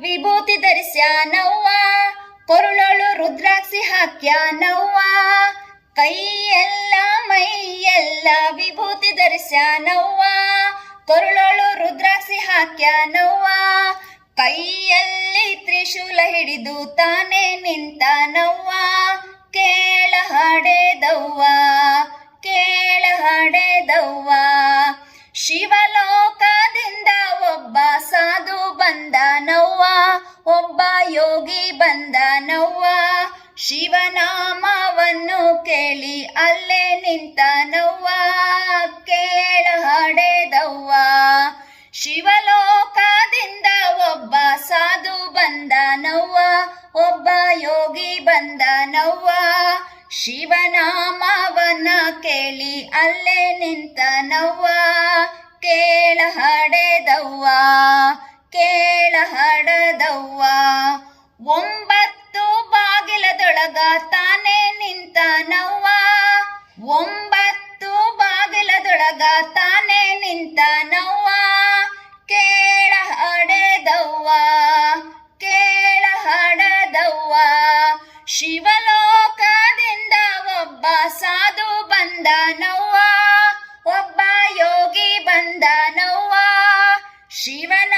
ವಿಭೂತಿ ಧರಿಸ್ಯಾನವ್ವ, ಕೊರಳೊಳು ರುದ್ರಾಕ್ಷಿ ಹಾಕ್ಯಾನವ್ವ, ಕೈಯೆಲ್ಲ ಮೈಯೆಲ್ಲ ವಿಭೂತಿ ಧರಿಸ್ಯಾನವ್ವ, ಕೊರಳೊಳು ರುದ್ರಾಕ್ಷಿ ಹಾಕ್ಯಾನವ್ವ, ಕೈಯಲ್ಲಿ ತ್ರಿಶೂಲ ಹಿಡಿದು ತಾನೇ ನಿಂತಾನವ್ವ, ಕೇಳ ಹಾಡೆದವ್ವ, ಕೇಳ ಹಾಡೆದವ್ವ. ಶಿವಲೋಕದಿಂದ ಒಬ್ಬ ಸಾಧು ಬಂದನವ್ವ, ಒಬ್ಬ ಯೋಗಿ ಬಂದನವ್ವ, ಶಿವನಾಮವನ್ನು ಕೇಳಿ ಅಲ್ಲೇ ನಿಂತನವ್ವ, ಕೇಳ ಹಾಡೆದವ್ವ. ಶಿವಲೋಕದಿಂದ ಒಬ್ಬ ಸಾಧು ಬಂದನವ್ವ, ಒಬ್ಬ ಯೋಗಿ ಬಂದನವ್ವ, ಶಿವನಾಮವನ್ನ ಕೇಳಿ ಅಲ್ಲೇ ನಿಂತನವ್ವ, ಕೇಳ ಹಾಡೆದವ್ವ, ಕೇಳ ಹಾಡದವ್ವ. 9 ಬಾಗಿಲದೊಳಗ ತಾನೇ ನಿಂತನವ್ವ, 9 ಬಾಗಿಲದೊಳಗ ತಾನೇ ನಿಂತನವ್ವ, ಕೇಳ ಹಾಡೆದವ್ವ, ಕೇಳ ಹಾಡದವ್ವ. ಶಿವಲೋಕದಿಂದ ಒಬ್ಬ ಸಾಧು ಬಂದನವ್ವ, ಒಬ್ಬ ಯೋಗಿ ಬಂದನವ್ವ, ಶಿವನ